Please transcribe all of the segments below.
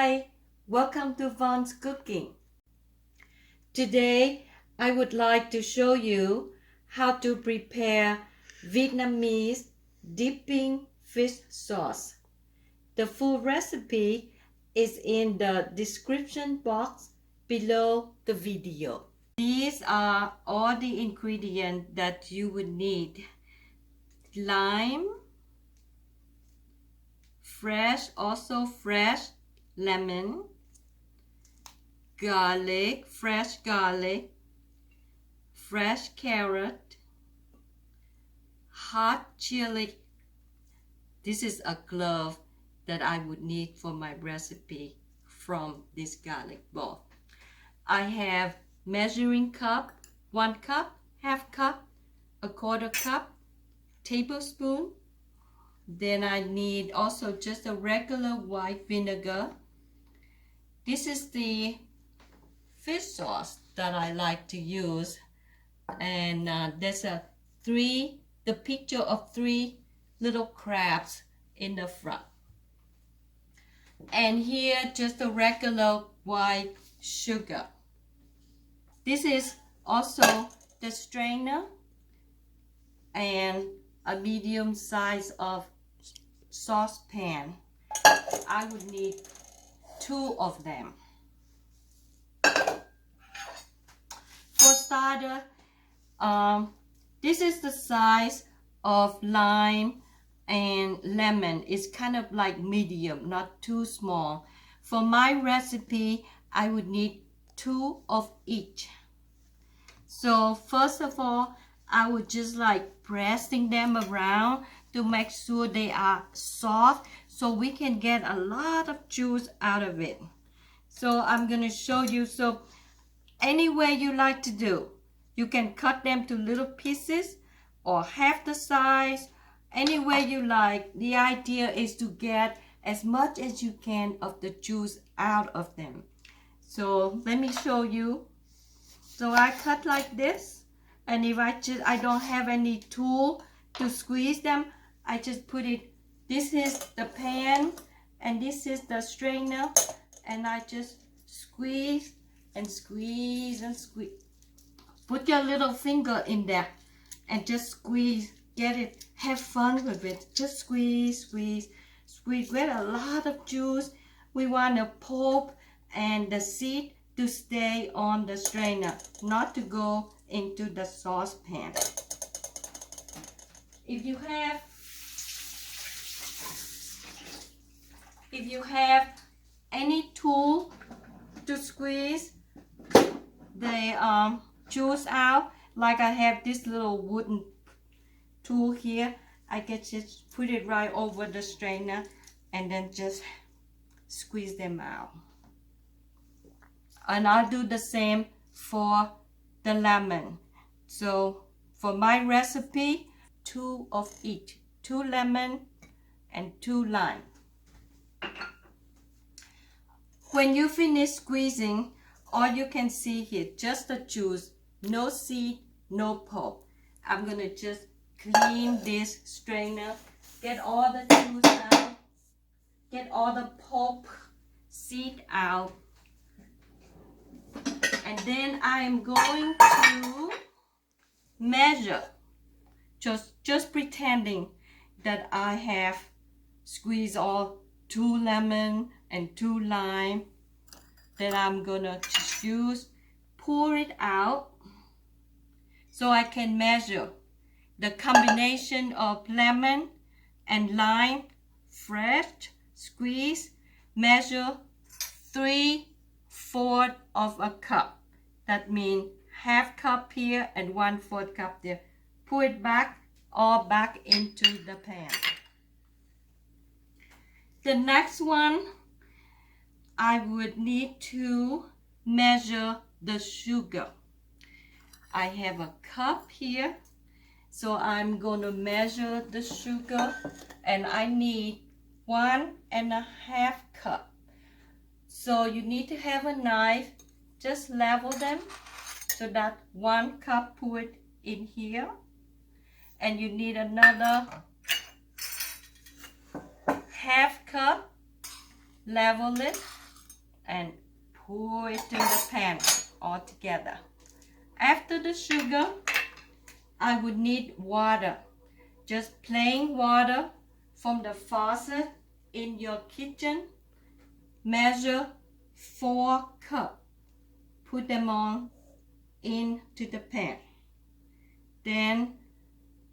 Hi, welcome to Von's Cooking. Today, I would like to show you how to prepare Vietnamese Dipping Fish Sauce. The full recipe is in the description box below the video. These are all the ingredients that you would need. Lime, fresh lemon, garlic, fresh carrot, hot chili. This is a clove that I would need for my recipe from this garlic ball. I have measuring cup, 1 cup, half cup, a quarter cup, tablespoon. Then I need also just a regular white vinegar. This is the fish sauce that I like to use, and there's the picture of 3 little crabs in the front. And here just a regular white sugar. This is also the strainer and a medium size of saucepan. I would need 2 of them. For starter, this is the size of lime and lemon. It's kind of like medium, not too small. For my recipe, I would need 2 of each. So first of all, I would just like pressing them around to make sure they are soft so we can get a lot of juice out of it. So I'm going to show you. So any way you like to do, you can cut them to little pieces or half the size, any way you like. The idea is to get as much as you can of the juice out of them. So let me show you. So I cut like this, and if I don't have any tool to squeeze them, I just put it, this is the pan and this is the strainer, and I just squeeze and squeeze and squeeze. Put your little finger in there and just squeeze, get it, have fun with it. Just squeeze, squeeze, squeeze. Get a lot of juice. We want the pulp and the seed to stay on the strainer, not to go into the saucepan. If you have any tool to squeeze the juice out, like I have this little wooden tool here, I can just put it right over the strainer and then just squeeze them out. And I'll do the same for the lemon. So for my recipe, 2 of each, 2 lemon and 2 lime. When you finish squeezing, all you can see here, just the juice, no seed, no pulp. I'm gonna just clean this strainer, get all the juice out, get all the pulp, seed out. And then I am going to measure, just pretending that I have squeezed all 2 lemon and 2 lime. Then I'm gonna just use, pour it out so I can measure the combination of lemon and lime, fresh, squeeze, measure 3/4 of a cup. That means half cup here and 1/4 cup there. Pour it back, all back into the pan. The next one, I would need to measure the sugar. I have a cup here, so I'm going to measure the sugar, and I need 1.5 cup. So you need to have a knife, just level them so that 1 cup put in here, and you need another half cup, level it, and pour it in the pan all together. After the sugar, I would need water. Just plain water from the faucet in your kitchen. Measure 4 cups. Put them on into the pan. Then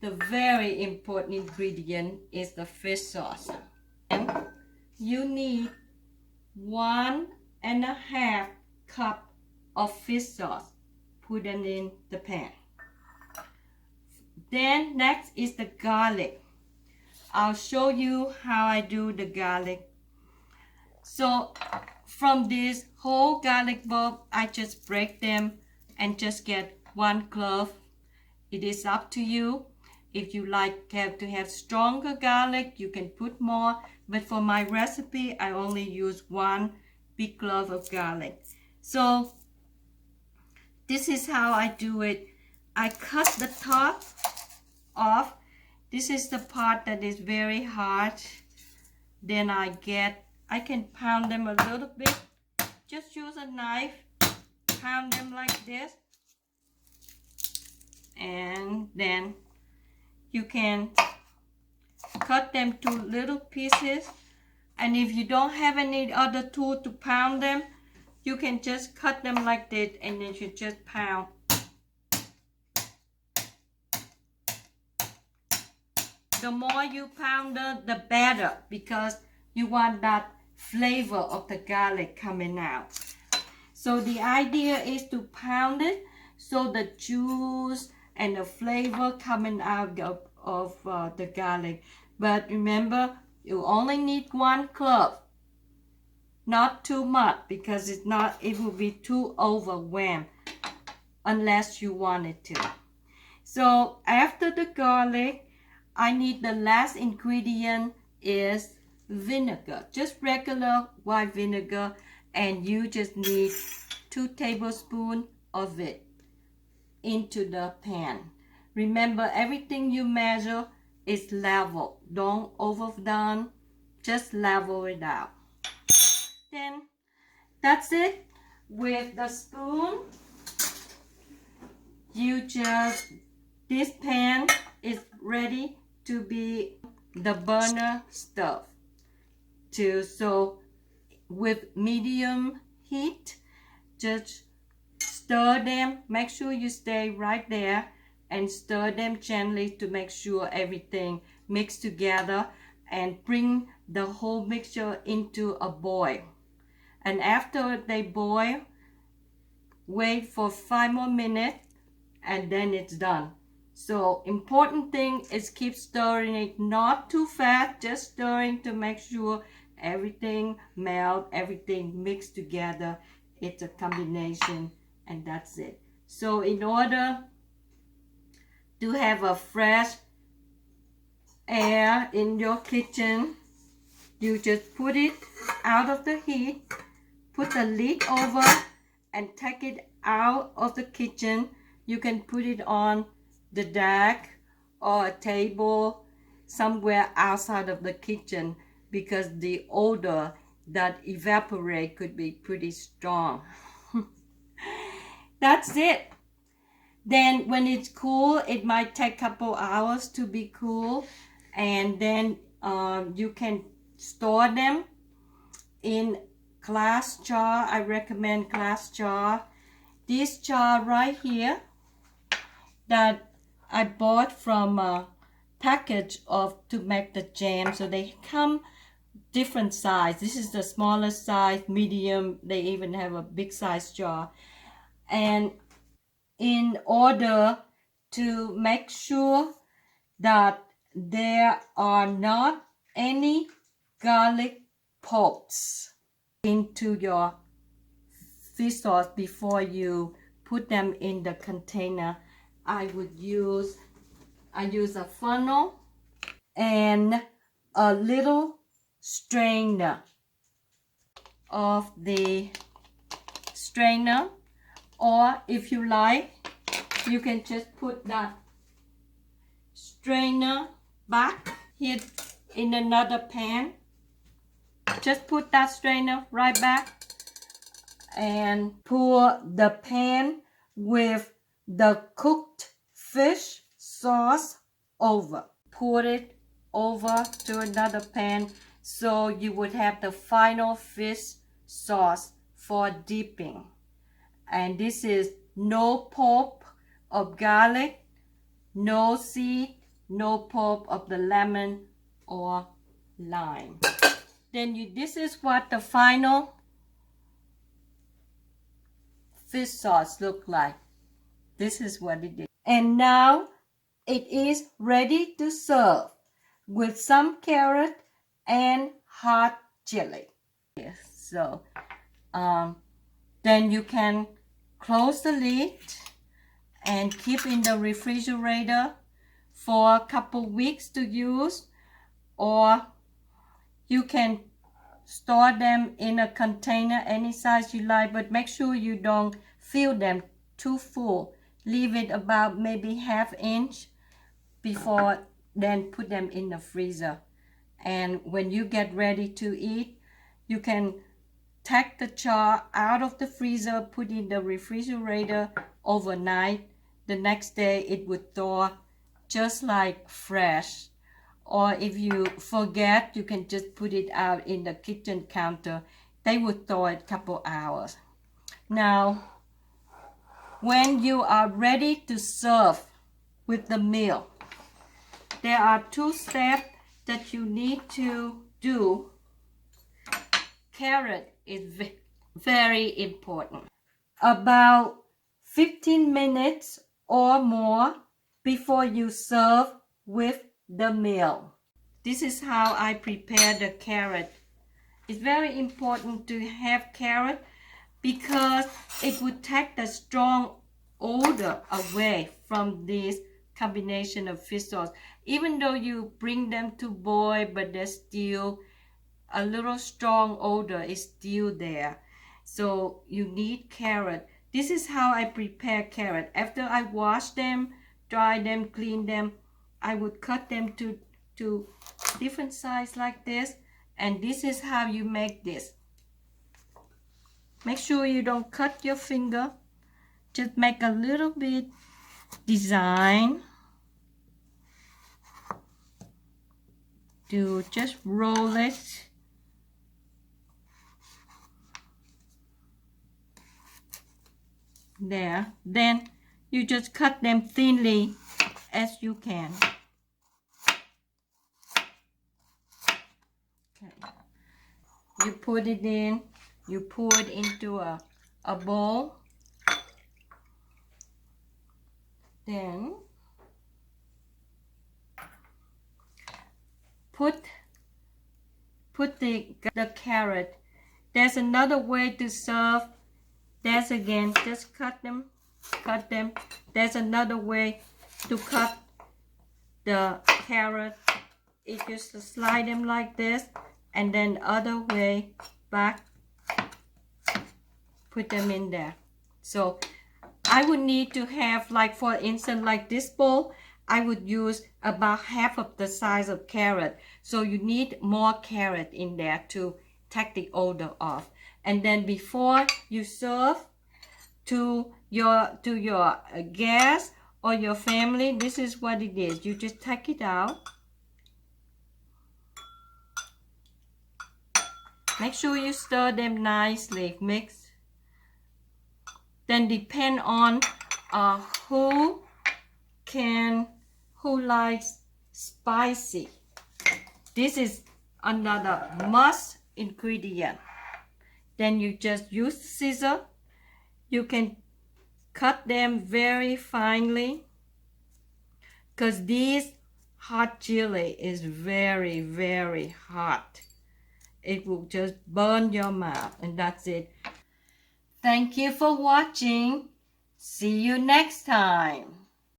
the very important ingredient is the fish sauce. And you need 1.5 cups of fish sauce. Put it in the pan. Then next is the garlic. I'll show you how I do the garlic. So from this whole garlic bulb, I just break them and just get 1 clove. It is up to you. If you have to have stronger garlic, you can put more. But for my recipe, I only use 1 big clove of garlic. So this is how I do it. I cut the top off. This is the part that is very hard. Then I can pound them a little bit. Just use a knife, pound them like this. And then you can cut them to little pieces. And if you don't have any other tool to pound them, you can just cut them like this and then you just pound. The more you pound it, the better, because you want that flavor of the garlic coming out. So the idea is to pound it so the juice and the flavor coming out of the garlic. But remember, you only need 1 clove, not too much, because it will be too overwhelmed unless you want it to. So after the garlic, I need the last ingredient is vinegar, just regular white vinegar, and you just need 2 tablespoons of it into the pan. Remember, everything you measure is level. Don't overdone, just level it out. Then that's it. With the spoon, this pan is ready to be the burner stove. So with medium heat, just stir them. Make sure you stay right there and stir them gently to make sure everything mixed together, and bring the whole mixture into a boil. And after they boil, wait for 5 more minutes and then it's done. So important thing is keep stirring it, not too fast, just stirring to make sure everything melt, everything mixed together. It's a combination, and that's it. So in order to have a fresh air in your kitchen, you just put it out of the heat, put the lid over and take it out of the kitchen. You can put it on the deck or a table somewhere outside of the kitchen, because the odor that evaporate could be pretty strong. That's it. Then when it's cool, it might take a couple hours to be cool, and then you can store them in glass jar. I recommend glass jar. This jar right here that I bought from a package to make the jam. So they come different size. This is the smallest size, medium. They even have a big size jar. And in order to make sure that there are not any garlic pulps into your fish sauce before you put them in the container, I use a funnel and a little strainer of the strainer, or if you like, you can just put that strainer back here in another pan. Just put that strainer right back, and pour the pan with the cooked fish sauce over. Pour it over to another pan so you would have the final fish sauce for dipping. And this is no pulp of garlic, no seed, no pulp of the lemon or lime. Then this is what the final fish sauce look like. This is what it is. And now it is ready to serve with some carrot and hot chili. Yes, so then you can close the lid and keep in the refrigerator for a couple weeks to use, or you can store them in a container any size you like, but make sure you don't fill them too full. Leave it about maybe ½ inch before then put them in the freezer. And when you get ready to eat, you can take the char out of the freezer, put it in the refrigerator overnight. The next day it would thaw just like fresh. Or if you forget, you can just put it out in the kitchen counter. They would thaw it a couple hours. Now, when you are ready to serve with the meal, there are 2 steps that you need to do. Carrot is very important. About 15 minutes or more before you serve with the meal. This is how I prepare the carrot. It's very important to have carrot because it would take the strong odor away from this combination of fish sauce. Even though you bring them to boil, but there's still a little strong odor is still there. So you need carrot. This is how I prepare carrot. After I wash them, dry them, clean them, I would cut them to different size like this. And this is how you make this. Make sure you don't cut your finger. Just make a little bit design to just roll it. There. Then you just cut them thinly as you can. Okay. You put it in, you pour it into a bowl. Then put the carrot. There's another way to serve. There's again, just cut them. There's another way to cut the carrot. You just slide them like this, and then other way back, put them in there. So I would need to have, like for instance, like this bowl, I would use about half of the size of carrot. So you need more carrot in there to take the odor off. And then before you serve to your guests or your family, this is what it is. You just take it out. Make sure you stir them nicely, mix. Then depend on who likes spicy. This is another must ingredient. Then you just use scissors. You can cut them very finely because this hot chili is very, very hot. It will just burn your mouth, and that's it. Thank you for watching. See you next time.